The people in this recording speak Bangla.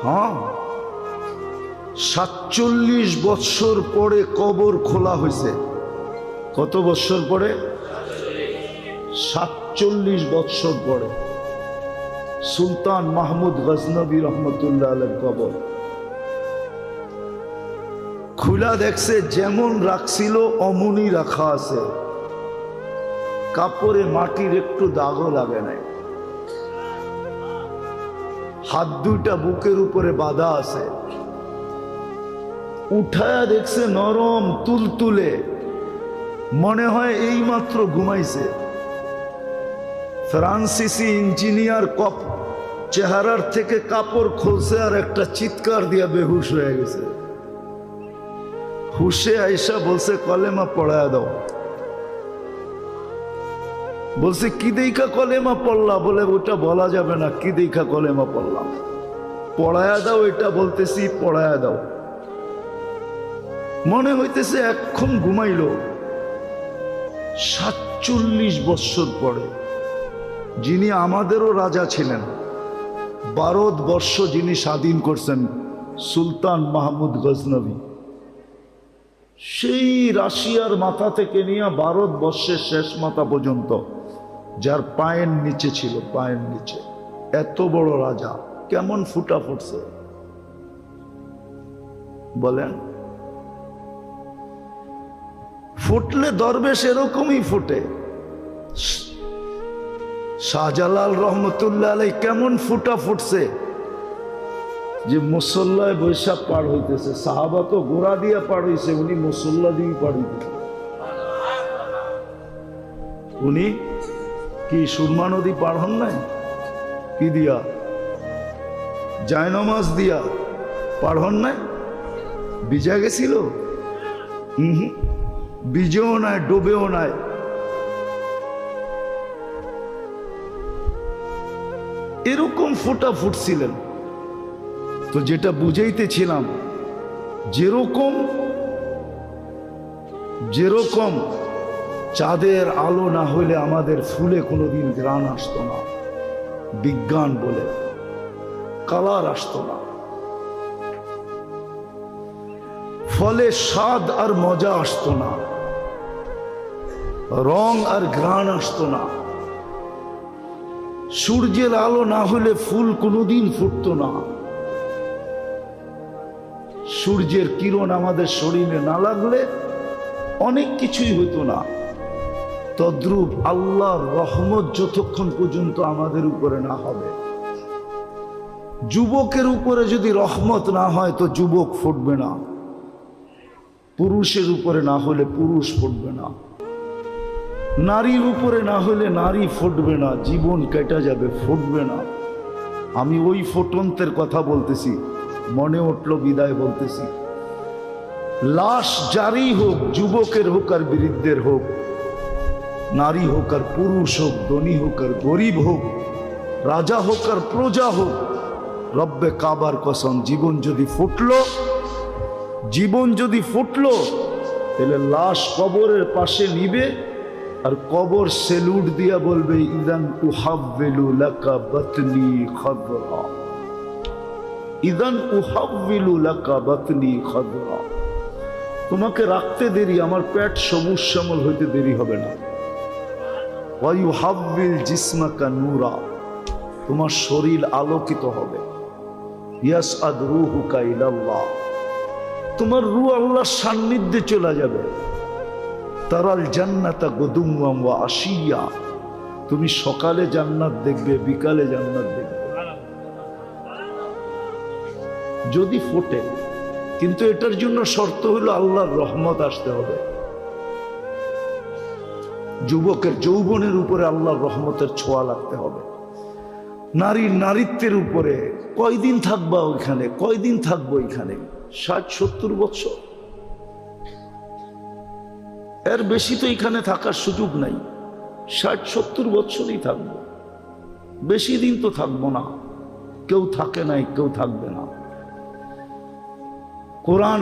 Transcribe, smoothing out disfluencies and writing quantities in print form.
হ্যাঁ, 47 বৎসর পরে কবর খোলা হয়েছে। কত বৎসর পরে? 47 বৎসর পরে সুলতান মাহমুদ গজনবী রহমতুল্লাহ আলাইহির কবর খুলা দেখছে, যেমন রাখছিল অমনি রাখা আছে, কাপড়ে মাটির একটু দাগও লাগে নাই, হাত দুইটা বুকের উপরে বাঁধা আছে। উঠায়া দেখছে নরম তুলতুলে, মনে হয় এইমাত্র ঘুমাইছে। ফ্রান্সিসি ইঞ্জিনিয়ার কপ চেহারার থেকে কাপড় খুলছে আর একটা চিৎকার দিয়া বেহুশ হয়ে গেছে। হুশে আইসা বলছে কলেমা পড়ায়া দাও। বলছে কি দেখা কলেমা পড়লা? বলে ওটা বলা যাবে না, কি দেখা কলেমা পড়লাম। পড়ায়া দাও, এটা বলতেছি পড়ায়া দাও। মনে হইতেছে এখন ঘুমাইল। 47 বৎসর পরে যিনি আমাদেরও রাজা ছিলেন, ভারতবর্ষ যিনি স্বাধীন করছেন, সুলতান মাহমুদ গজনবী, সেই রাশিয়ার মাথা থেকে নিয়ে ভারতবর্ষের শেষ মাথা পর্যন্ত যার পায়ের নিচে ছিল, পায়ের নিচে এত বড় রাজা, কেমন ফুটা ফুটছে বলেন? ফুটলে দরবেশ এরকমই ফুটে। শাহজালাল রহমতুল্লাহ আলাইহি কেমন ফুটা ফুটছে যে মুসল্লায় বৈশাখ পার হইতেছে। সাহাবা তো গোড়া দিয়ে পার হইছে, উনি মুসল্লা দিয়ে পার হইতেছে। উনি কি সুরমা নদী পার হন নাই? কি দিয়া? জায়নমাজ দিয়া পার হন নাই? ভিজা গেছিল? ভিজেও নাই, ডুবেও নাই। এরকম ফোটা ফুটছিলেন। তো যেটা বুঝাইতেছিলাম, যেরকম যেরকম চাঁদের আলো না হইলে আমাদের ফুলে কোনোদিন ঘ্রাণ আসতো না, বিজ্ঞান বলে কালার আসতো না, ফলে স্বাদ আর মজা আসতো না, রং আর ঘ্রাণ আসতো না। সূর্যের আলো না হলে ফুল কোনোদিন ফুটতো না। সূর্যের কিরণ আমাদের শরীরে না লাগলে অনেক কিছুই হতো না। তদ্রূপ আল্লাহর রহমত যতক্ষণ পর্যন্ত আমাদের উপরে না হবে, যুবকের উপরে যদি রহমত না হয় তো যুবক ফুটবে না, পুরুষের উপরে না হলে পুরুষ ফুটবে না, নারীর উপরে না হলে নারী ফুটবে না, জীবন কেটে যাবে, ফুটবে না। আমি ওই ফুটন্তের কথা বলতেছি, মনে উঠলো বিদায় বলতেছি। লাশ জারি হোক, যুবকের হোক আর বৃদ্ধের হোক, নারী হোক আর পুরুষ হোক, ধনী হোক আর গরিব হোক, রাজা হোক আর প্রজা হোক, রব্বে কাবার কসম, জীবন যদি ফুটলো তাহলে লাশ কবরের পাশে নিবে আর কবর সেলুট দিয়া বলবে, ইদান উহাব্বিলু লাকা বাতনি খাদরা, ইদান উহাব্বিলু লাকা বাতনি খাদরা। তোমাকে রাখতে দেরি, আমার পেট সবুজ শ্যামল হইতে দেরি হবে না। ওয়া ইউহাব্বিল জিসমাকা নূরা, তোমার শরীর আলোকিত হবে। ইয়াসআদ রূহুকা ইলাল্লাহ, তোমার রূহ আল্লাহর সান্নিধ্যে চলে যাবে। তারাল জান্নাতা গুদুওয়াম ওয়া আশিয়া, তুমি সকালে জান্নাত দেখবে, বিকালে জান্নাত দেখবে যদি ফোটে। কিন্তু এটার জন্য শর্ত হলো আল্লাহর রহমত আসতে হবে। যুবকের যৌবনের উপরে আল্লাহর রহমতের ছোঁয়া লাগতে হবে। নারীর নারীত্বের উপরে কয়দিন থাকবা ওইখানে, কয়দিন থাকবো এখানে? 60-70 বছর, এর বেশি তো এখানে থাকার সুযোগ নাই। 60-70 বছরই থাকবো, বেশি দিন তো থাকবো না। কেউ থাকে নাই, কেউ থাকবে না। কোরআন